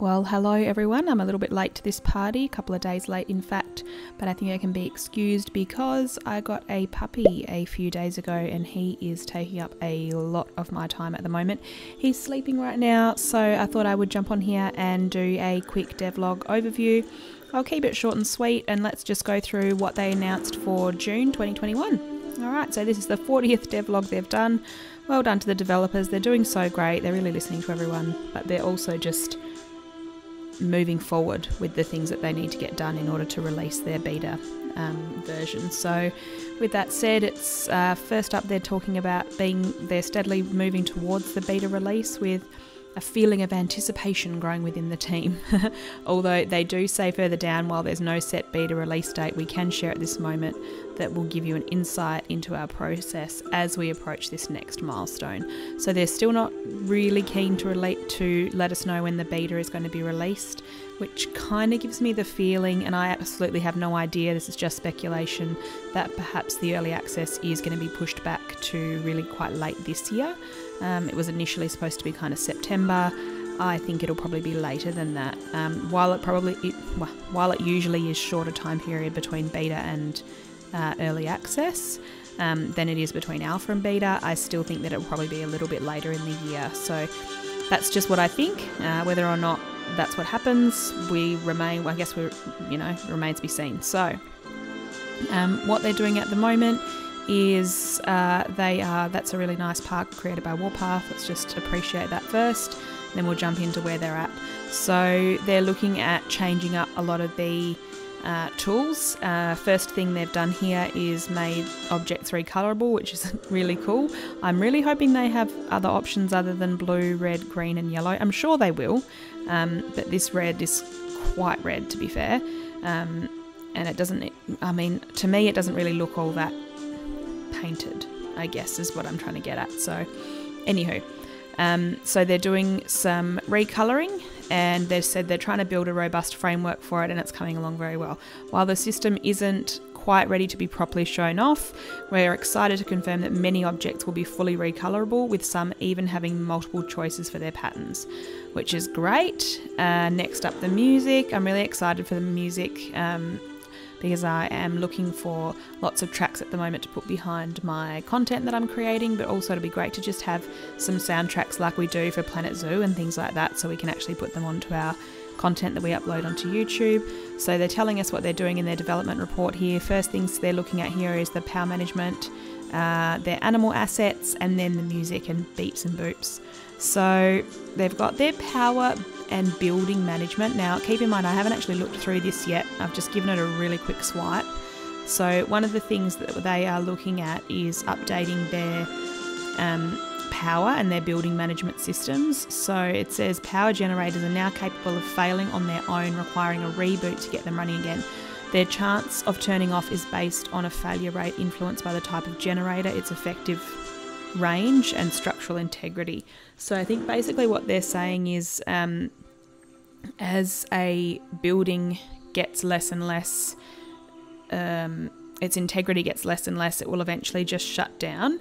Well, hello everyone. I'm a little bit late to this party, a couple of days late in fact, but I think I can be excused because I got a puppy a few days ago and he is taking up a lot of my time at the moment. He's sleeping right now, so I thought I would jump on here and do a quick devlog overview. I'll keep it short and sweet and let's just go through what they announced for June 2021. Alright, so this is the 40th devlog they've done. Well done to the developers, they're doing so great, they're really listening to everyone, but they're also just moving forward with the things that they need to get done in order to release their beta version. So with that said, it's first up they're talking about they're steadily moving towards the beta release with a feeling of anticipation growing within the team. Although they do say further down, while there's no set beta release date, we can share at this moment that will give you an insight into our process as we approach this next milestone. So they're still not really keen to let us know when the beta is going to be released, which kind of gives me the feeling, and I absolutely have no idea, this is just speculation, that perhaps the early access is going to be pushed back to really quite late this year. It was initially supposed to be kind of September. I think it'll probably be later than that. While it usually is shorter time period between beta and early access than it is between alpha and beta, I still think that it'll probably be a little bit later in the year. So that's just what I think. Whether or not that's what happens, it remains to be seen. So what they're doing at the moment is that's a really nice park created by Warpath. Let's just appreciate that first, then we'll jump into where they're at. So they're looking at changing up a lot of the tools. First thing they've done here is made objects recolorable, which is really cool. I'm really hoping they have other options other than blue, red, green and yellow. I'm sure they will, but this red is quite red, to be fair, and it doesn't, to me it doesn't really look all that painted, I guess is what I'm trying to get at. So anywho, so they're doing some recoloring and they've said they're trying to build a robust framework for it and it's coming along very well. While the system isn't quite ready to be properly shown off, we're excited to confirm that many objects will be fully recolorable, with some even having multiple choices for their patterns, which is great. Next up, the music. I'm really excited for the music because I am looking for lots of tracks at the moment to put behind my content that I'm creating, but also it'd be great to just have some soundtracks like we do for Planet Zoo and things like that, so we can actually put them onto our content that we upload onto YouTube. So they're telling us what they're doing in their development report here. First things they're looking at here is the power management, their animal assets, and then the music and beeps and boops. So they've got their power and building management. Now keep in mind I haven't actually looked through this yet, I've just given it a really quick swipe. So one of the things that they are looking at is updating their power and their building management systems. So it says power generators are now capable of failing on their own, requiring a reboot to get them running again. Their chance of turning off is based on a failure rate influenced by the type of generator, its effective range and structural integrity. So I think basically what they're saying is as a building gets less and less, its integrity gets less and less, it will eventually just shut down.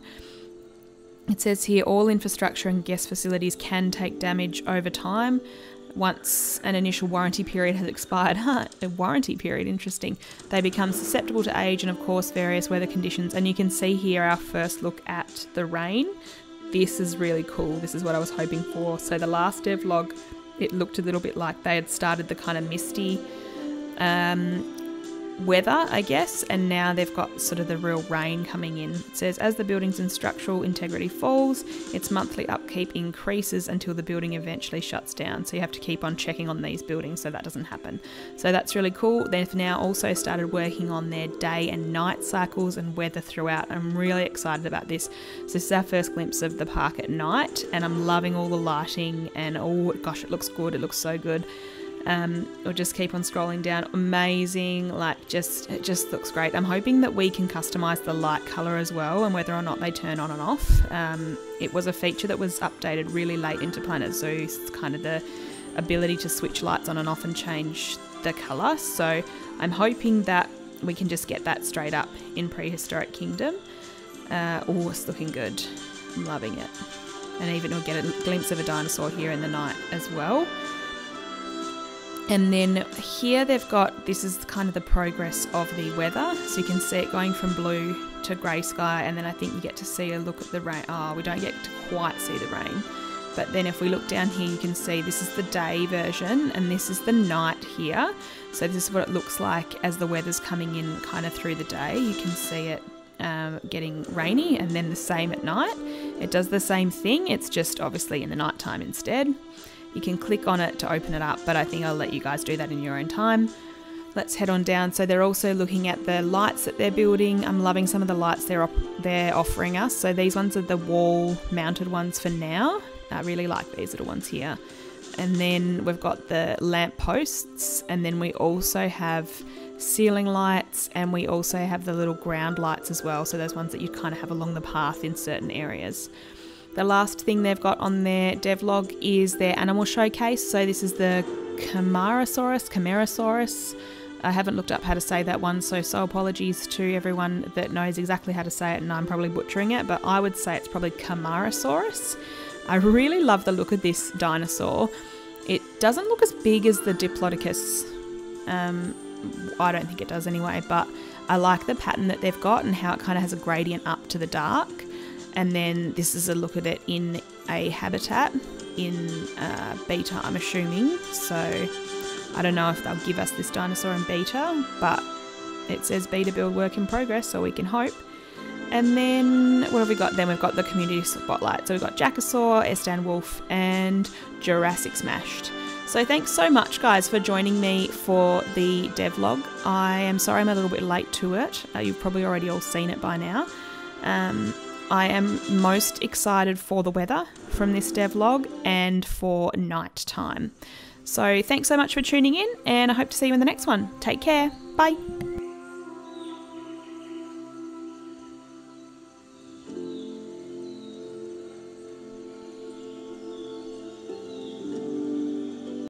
It says here all infrastructure and guest facilities can take damage over time once an initial warranty period has expired. A warranty period, interesting. They become susceptible to age and of course various weather conditions, and you can see here our first look at the rain. This is really cool, this is what I was hoping for. So the last devlog, it looked a little bit like they had started the kind of misty weather, I guess, and now they've got sort of the real rain coming in. It says as the building's structural integrity falls, its monthly upkeep increases until the building eventually shuts down. So you have to keep on checking on these buildings so that doesn't happen. So that's really cool. They've now also started working on their day and night cycles and weather throughout. I'm really excited about this. So this is our first glimpse of the park at night and I'm loving all the lighting and oh gosh, it looks good, it looks so good. We'll just keep on scrolling down. Amazing, like it just looks great. I'm hoping that we can customize the light color as well and whether or not they turn on and off. It was a feature that was updated really late into Planet Zoo. It's kind of the ability to switch lights on and off and change the color. So I'm hoping that we can just get that straight up in Prehistoric Kingdom. Oh, it's looking good. I'm loving it. And even we'll get a glimpse of a dinosaur here in the night as well. And then here they've got, this is kind of the progress of the weather. So you can see it going from blue to grey sky, and then I think you get to see a look at the rain. Oh, we don't get to quite see the rain. But then if we look down here, you can see this is the day version and this is the night here. So this is what it looks like as the weather's coming in kind of through the day. You can see it getting rainy, and then the same at night. It does the same thing, it's just obviously in the night time instead. You can click on it to open it up, but I think I'll let you guys do that in your own time. Let's head on down. So they're also looking at the lights that they're building. I'm loving some of the lights they're offering us. So these ones are the wall mounted ones for now. I really like these little ones here. And then we've got the lamp posts, and then we also have ceiling lights, and we also have the little ground lights as well. So those ones that you kind of have along the path in certain areas. The last thing they've got on their devlog is their animal showcase. So this is the Camarasaurus. I haven't looked up how to say that one, so apologies to everyone that knows exactly how to say it, and I'm probably butchering it, but I would say it's probably Camarasaurus. I really love the look of this dinosaur. It doesn't look as big as the Diplodocus. I don't think it does anyway, but I like the pattern that they've got and how it kind of has a gradient up to the dark. And then this is a look at it in a habitat in beta, I'm assuming. So I don't know if they'll give us this dinosaur in beta, but it says beta build work in progress, so we can hope. And then what have we got? Then we've got the community spotlight. So we've got Jackasaur, Estan Wolf, and Jurassic Smashed. So thanks so much, guys, for joining me for the devlog. I am sorry I'm a little bit late to it. You've probably already all seen it by now. I am most excited for the weather from this devlog and for night time. So thanks so much for tuning in, and I hope to see you in the next one. Take care. Bye.